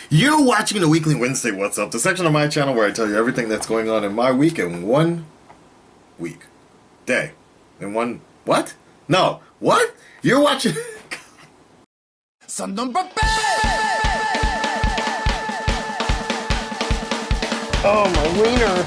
You're watching the Weekly Wednesday What's Up, the section of my channel where I tell you everything that's going on in my week in 1 week. Day. In one... What? No. What? You're watching... Son number Oh, my wiener.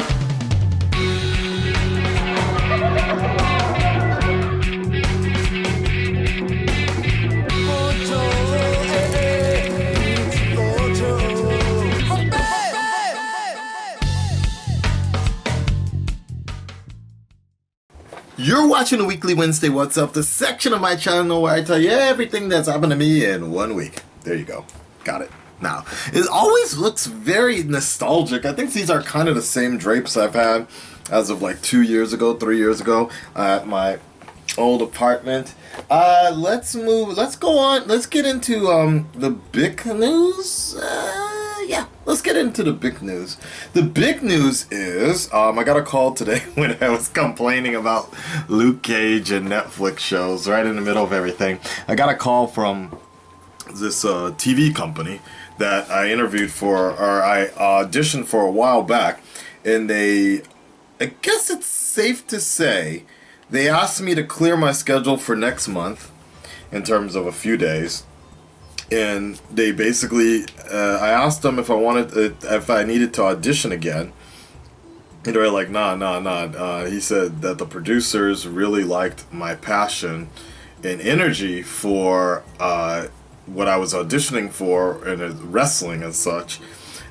You're watching the Weekly Wednesday What's Up, the section of my channel where I tell you everything that's happened to me in 1 week. There you go. Got it. Now, it always looks very nostalgic. I think these are kind of the same drapes I've had as of like 2 years ago, 3 years ago at my old apartment. Let's go on. Let's get into the big news. Yeah, let's get into the big news. The big news is, I got a call today when I was complaining about Luke Cage and Netflix shows right in the middle of everything. I got a call from this TV company that I interviewed for, or I auditioned for a while back, and I guess it's safe to say, they asked me to clear my schedule for next month in terms of a few days. And they basically, I asked them if I needed to audition again. And they were like, nah. He said that the producers really liked my passion and energy for what I was auditioning for in wrestling and such,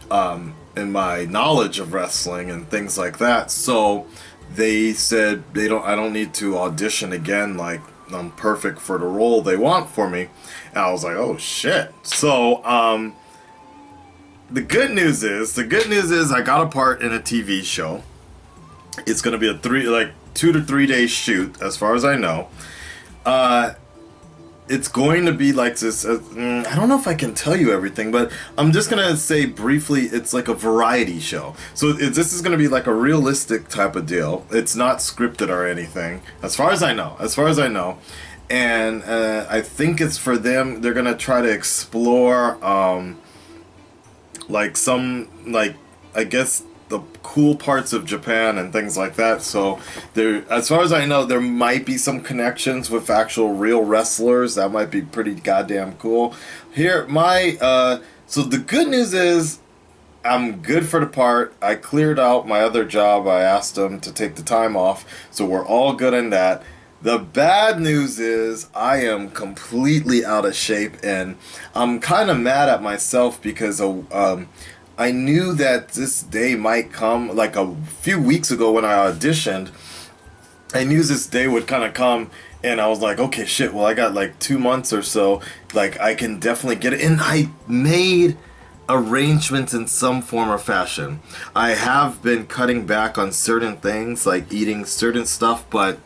and my knowledge of wrestling and things like that. So they said I don't need to audition again, like I'm perfect for the role they want for me. And I was like, oh shit. So the good news is I got a part in a TV show. It's gonna be a 2 to 3 day shoot, as far as I know. It's going to be like this. I don't know if I can tell you everything, but I'm just gonna say briefly. It's like a variety show. So this is gonna be like a realistic type of deal. It's not scripted or anything, as far as I know. And I think it's for them. They're gonna try to explore, I guess, the cool parts of Japan and things like that. So as far as I know, there might be some connections with actual real wrestlers. That might be pretty goddamn cool. Here, so the good news is I'm good for the part. I cleared out my other job. I asked them to take the time off, so we're all good in that. The bad news is I am completely out of shape, and I'm kind of mad at myself because I knew that this day might come. Like a few weeks ago when I auditioned, I knew this day would kind of come, and I was like, okay, shit, well, I got like 2 months or so, like I can definitely get it. And I made arrangements in some form or fashion. I have been cutting back on certain things, like eating certain stuff, but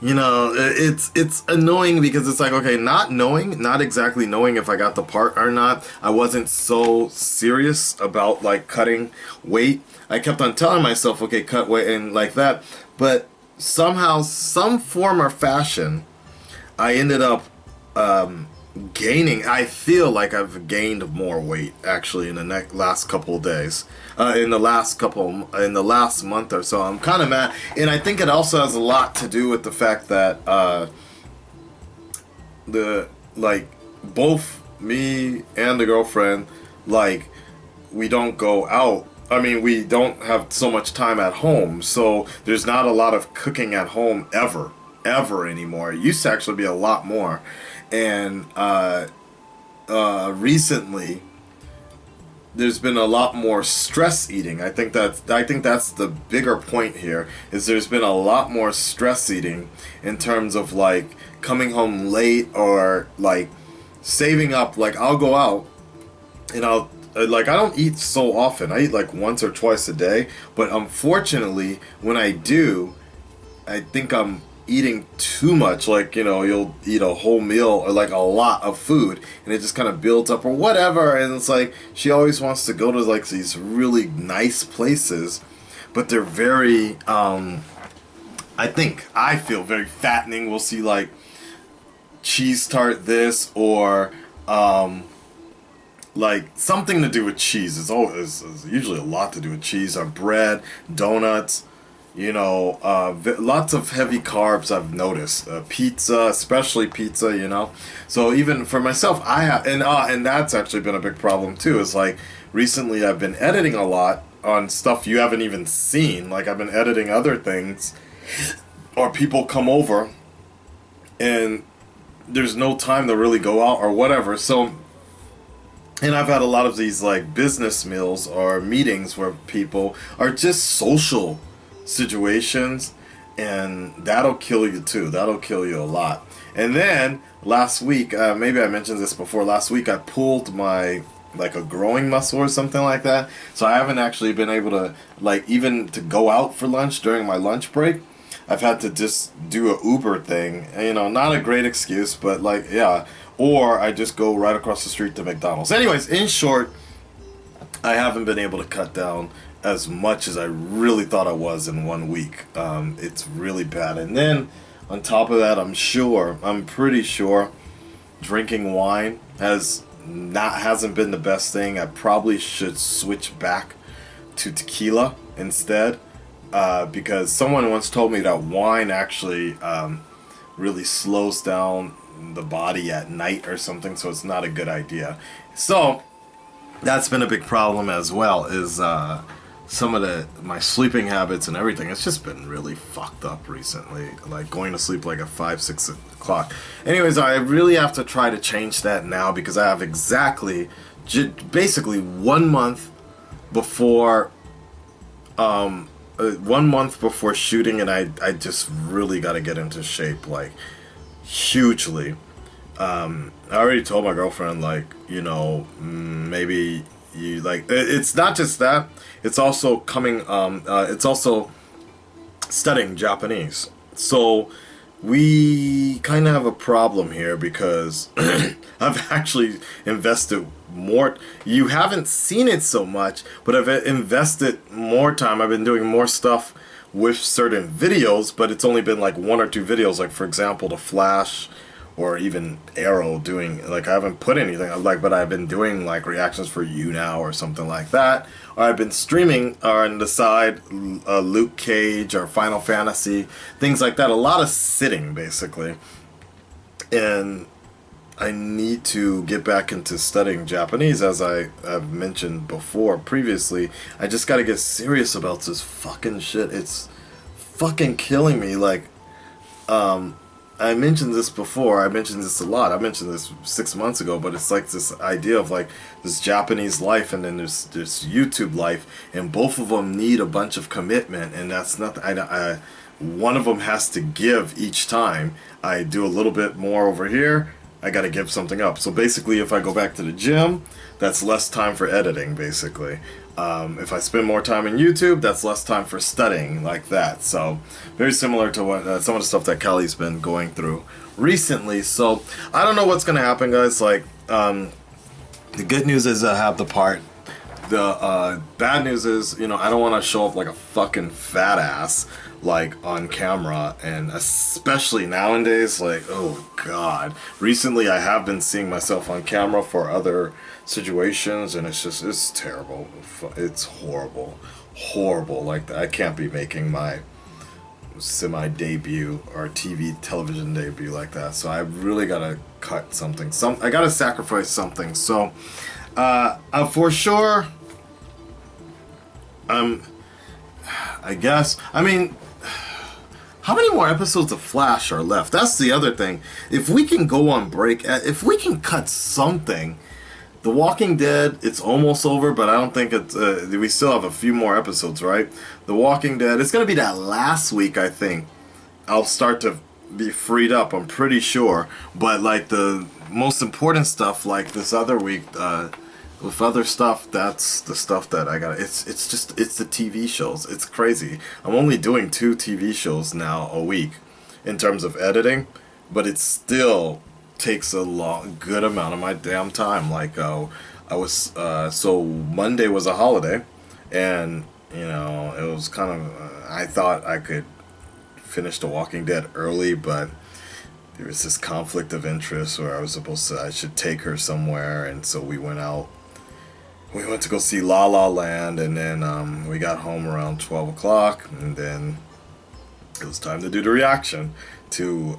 you know, it's annoying because it's like, okay, not exactly knowing if I got the part or not. I wasn't so serious about like cutting weight. I kept on telling myself, okay, cut weight and like that. But somehow, some form or fashion, I ended up gaining. I feel like I've gained more weight actually in the last couple of days. In the last month or so. I'm kind of mad, and I think it also has a lot to do with the fact that both me and the girlfriend, like, we don't go out. I mean, we don't have so much time at home, so there's not a lot of cooking at home ever anymore. It used to actually be a lot more, and recently there's been a lot more stress eating. I think that's the bigger point here, is there's been a lot more stress eating in terms of like coming home late or like saving up. Like I'll go out and I don't eat so often. I eat like once or twice a day, but unfortunately when I do, I think I'm eating too much. Like, you know, you'll eat a whole meal or like a lot of food and it just kind of builds up or whatever, and it's like she always wants to go to like these really nice places, but they're very I feel very fattening. We'll see like cheese tart this or like something to do with cheese. It's usually a lot to do with cheese or bread, donuts, you know, lots of heavy carbs I've noticed. Pizza, especially pizza, you know. So even for myself, I have, and that's actually been a big problem too. Is like recently I've been editing a lot on stuff you haven't even seen. Like I've been editing other things, or people come over, and there's no time to really go out or whatever. So. And I've had a lot of these like business meals or meetings where people are just social situations, and that'll kill you too. That'll kill you a lot. And then last week, maybe I mentioned this before, last week I pulled my like a growing muscle or something like that. So I haven't actually been able to like even to go out for lunch during my lunch break. I've had to just do a Uber thing. You know, not a great excuse, but like, yeah. Or I just go right across the street to McDonald's. Anyways, in short, I haven't been able to cut down as much as I really thought I was in 1 week. It's really bad. And then on top of that, I'm pretty sure drinking wine hasn't been the best thing. I probably should switch back to tequila instead. Because someone once told me that wine actually really slows down the body at night or something, so it's not a good idea. So that's been a big problem as well, is some of my sleeping habits and everything. It's just been really fucked up recently, like going to sleep like at 5-6 o'clock. Anyways, I really have to try to change that now, because I have exactly basically 1 month before 1 month before shooting, and I just really got to get into shape, like hugely. I already told my girlfriend, like, you know, maybe you like, it's not just that, it's also it's also studying Japanese. So we kind of have a problem here, because I've actually invested more. You haven't seen it so much, but I've invested more time. I've been doing more stuff with certain videos, but it's only been like 1 or 2 videos, like for example the Flash or even Arrow, doing like, I haven't put anything like, but I've been doing like reactions for You Now or something like that, or I've been streaming on the side Luke Cage or Final Fantasy, things like that. A lot of sitting basically. And I need to get back into studying Japanese, as I have mentioned before previously. I just gotta get serious about this fucking shit. It's fucking killing me. Like, I mentioned this before. I mentioned this a lot. I mentioned this 6 months ago, but it's like this idea of like this Japanese life, and then there's this YouTube life, and both of them need a bunch of commitment, and that's not. One of them has to give each time. I do a little bit more over here, I got to give something up. So basically, if I go back to the gym, that's less time for editing, basically. If I spend more time in YouTube, that's less time for studying, like that. So very similar to what some of the stuff that Kelly's been going through recently. So I don't know what's going to happen, guys. Like, the good news is I have the part. The bad news is, you know, I don't want to show up like a fucking fat ass, like, on camera, and especially nowadays, like, oh god. Recently I have been seeing myself on camera for other situations, and it's terrible. It's horrible. Like, I can't be making my semi-debut or television debut like that, so I really gotta cut something. I gotta sacrifice something. So for sure, I guess, I mean, how many more episodes of Flash are left? That's the other thing. If we can go on break, if we can cut something. The Walking Dead, it's almost over, but I don't think it's, we still have a few more episodes, right? The Walking Dead, it's going to be that last week, I think. I'll start to be freed up, I'm pretty sure. But, like, the most important stuff, like this other week, with other stuff, that's the stuff that I got. It's the TV shows. It's crazy. I'm only doing 2 TV shows now a week in terms of editing, but it still takes a good amount of my damn time. Like, so Monday was a holiday, and you know, it was kind of I thought I could finish The Walking Dead early, but there was this conflict of interest where I should take her somewhere, and so we went out. We went to go see La La Land, and then we got home around 12 o'clock, and then it was time to do the reaction to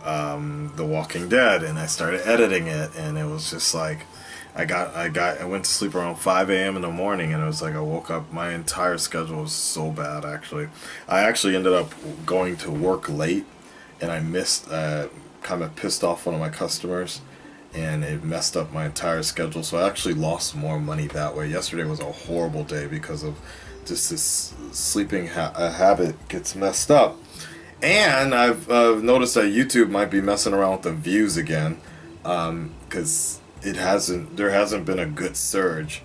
The Walking Dead, and I started editing it, and it was just like, I went to sleep around 5 a.m. in the morning, and it was like I woke up, my entire schedule was so bad, actually. I actually ended up going to work late, and I missed, kind of pissed off one of my customers, and it messed up my entire schedule, so I actually lost more money that way. Yesterday was a horrible day because of just this sleeping habit gets messed up. And I've noticed that YouTube might be messing around with the views again, because there hasn't been a good surge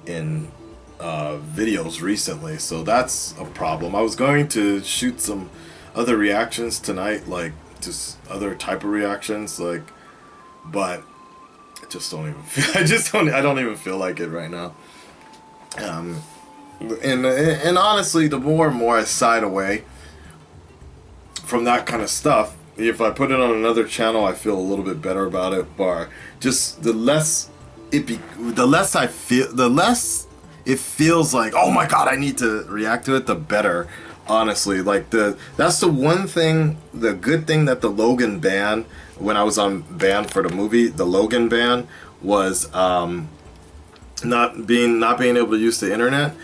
in videos recently, so that's a problem. I was going to shoot some other reactions tonight, like just other type of reactions, like, but I just don't even feel, I don't even feel like it right now. And honestly, the more and more I side away from that kind of stuff, if I put it on another channel, I feel a little bit better about it. But just the less it feels like, oh my god, I need to react to it, the better. Honestly, like that's the one thing, the good thing that the Logan ban, when I was on ban for the movie, the Logan ban was not being able to use the internet.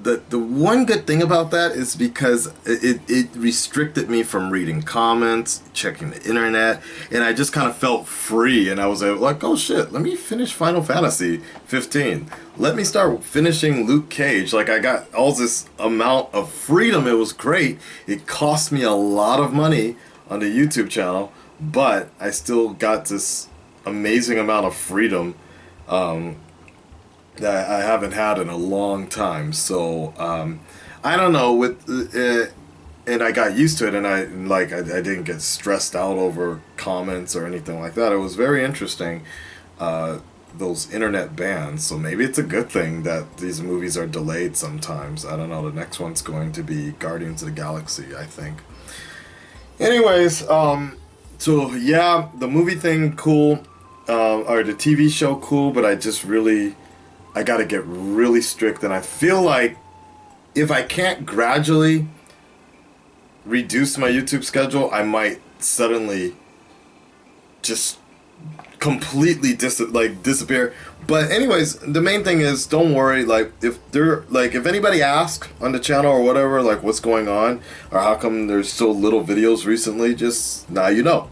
The one good thing about that is because it restricted me from reading comments, checking the internet, and I just kind of felt free, and I was like, oh shit, let me finish Final Fantasy 15. Let me start finishing Luke Cage. Like, I got all this amount of freedom. It was great. It cost me a lot of money on the YouTube channel, but I still got this amazing amount of freedom that I haven't had in a long time. So I don't know, and I got used to it, and I didn't get stressed out over comments or anything like that. It was very interesting, those internet bans. So maybe it's a good thing that these movies are delayed sometimes. I don't know. The next one's going to be Guardians of the Galaxy, I think. Anyways, so yeah, the movie thing cool, or the TV show cool, but I gotta get really strict, and I feel like if I can't gradually reduce my YouTube schedule, I might suddenly just completely disappear. But anyways, the main thing is, don't worry, if anybody asks on the channel or whatever, like what's going on, or how come there's so little videos recently, just now you know.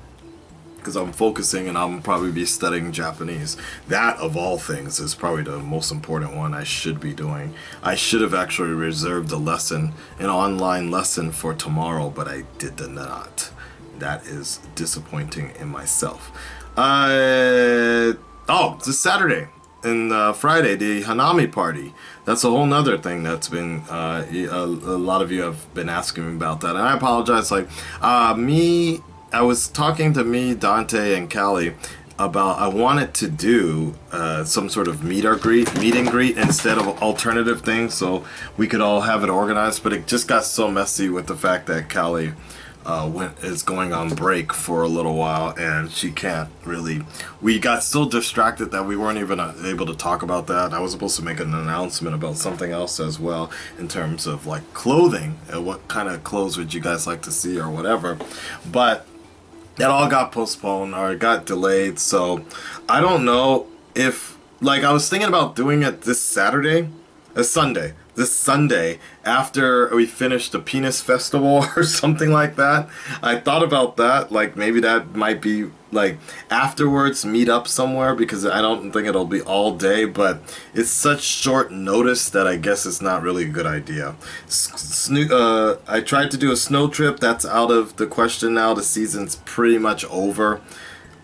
Because I'm focusing, and I'll probably be studying Japanese. That, of all things, is probably the most important one I should be doing. I should have actually reserved an online lesson for tomorrow, but I did not. That is disappointing in myself. It's Saturday and Friday, the Hanami party. That's a whole nother thing that's been, a lot of you have been asking me about that. And I apologize, I was talking to Dante, and Callie about, I wanted to do some sort of meet and greet instead of alternative things, so we could all have it organized. But it just got so messy with the fact that Callie is going on break for a little while, and she can't really. We got so distracted that we weren't even able to talk about that. I was supposed to make an announcement about something else as well, in terms of like clothing, and what kind of clothes would you guys like to see or whatever, but that all got postponed or got delayed. So I don't know if, I was thinking about doing it this Sunday after we finished the Penis Festival or something like that. I thought about that, maybe that might be afterwards, meet up somewhere, because I don't think it'll be all day, but it's such short notice that I guess it's not really a good idea. I tried to do a snow trip. That's out of the question now. The season's pretty much over.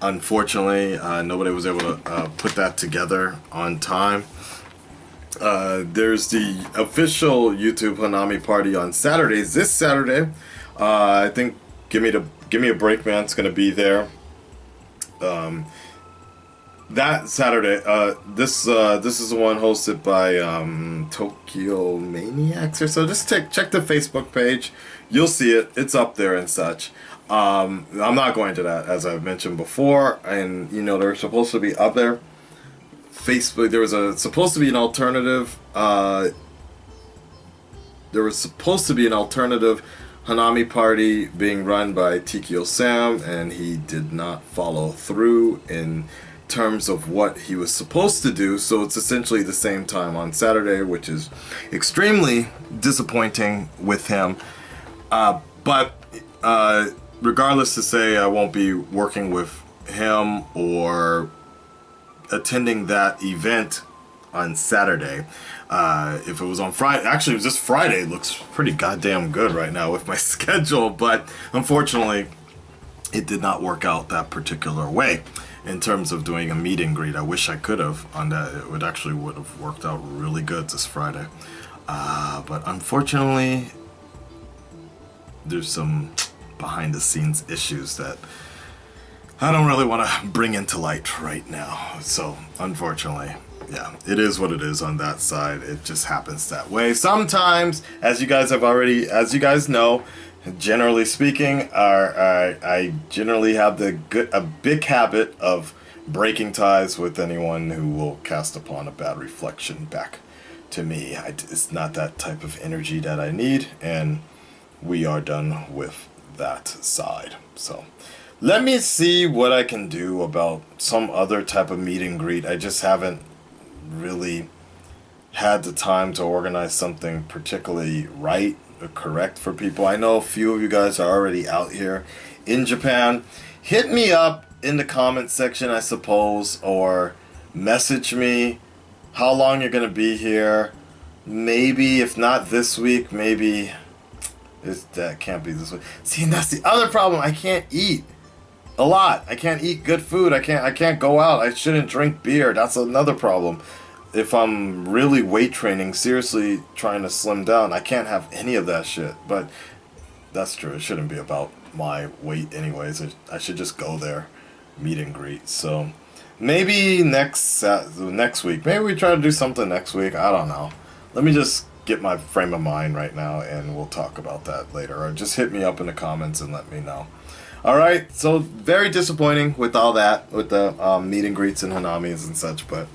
Unfortunately, nobody was able to put that together on time. There's the official YouTube Hanami party on Saturdays. This Saturday, I think Give Me a Break Man's gonna be there. That Saturday, this is the one hosted by Tokyo Maniacs or so. Just check the Facebook page. You'll see it. It's up there and such. I'm not going to that, as I've mentioned before, and you know, they're supposed to be up there. Facebook, there was supposed to be an alternative. There was supposed to be an alternative Hanami party being run by Tikio Sam, and he did not follow through in terms of what he was supposed to do. So it's essentially the same time on Saturday, which is extremely disappointing with him. But regardless to say, I won't be working with him or attending that event on Saturday. If it was on Friday, actually it was just Friday. It looks pretty goddamn good right now with my schedule, but unfortunately it did not work out that particular way in terms of doing a meet and greet. I wish I could have on that. It would have worked out really good this Friday. But unfortunately there's some behind the scenes issues that I don't really want to bring into light right now. So unfortunately, yeah, it is what it is on that side. It just happens that way. Sometimes, as you guys know, generally speaking, I generally have a big habit of breaking ties with anyone who will cast upon a bad reflection back to me. It's not that type of energy that I need, and we are done with that side. So let me see what I can do about some other type of meet and greet. I just haven't really had the time to organize something particularly right or correct for people. I know a few of you guys are already out here in Japan. Hit me up in the comment section, I suppose, or message me how long you're going to be here. Maybe, if not this week, maybe that can't be this week. See, and that's the other problem. I can't eat a lot. I can't eat good food. I can't go out. I shouldn't drink beer. That's another problem. If I'm really weight training, seriously trying to slim down, I can't have any of that shit. But that's true. It shouldn't be about my weight anyways. I should just go there, meet and greet. So maybe next week. Maybe we try to do something next week. I don't know. Let me just get my frame of mind right now, and we'll talk about that later. Or just hit me up in the comments and let me know. Alright, so very disappointing with all that, with the meet and greets and Hanamis and such, but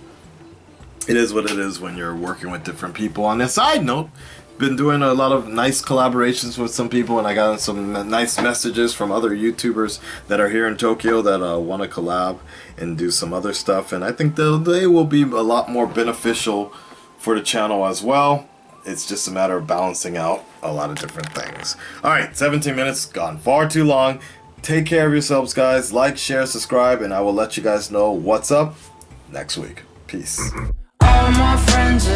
it is what it is when you're working with different people. On a side note, been doing a lot of nice collaborations with some people, and I got some nice messages from other YouTubers that are here in Tokyo that want to collab and do some other stuff, and I think they will be a lot more beneficial for the channel as well. It's just a matter of balancing out a lot of different things. Alright, 17 minutes, gone far too long. Take care of yourselves, guys. Like, share, subscribe, and I will let you guys know what's up next week. Peace. All my friends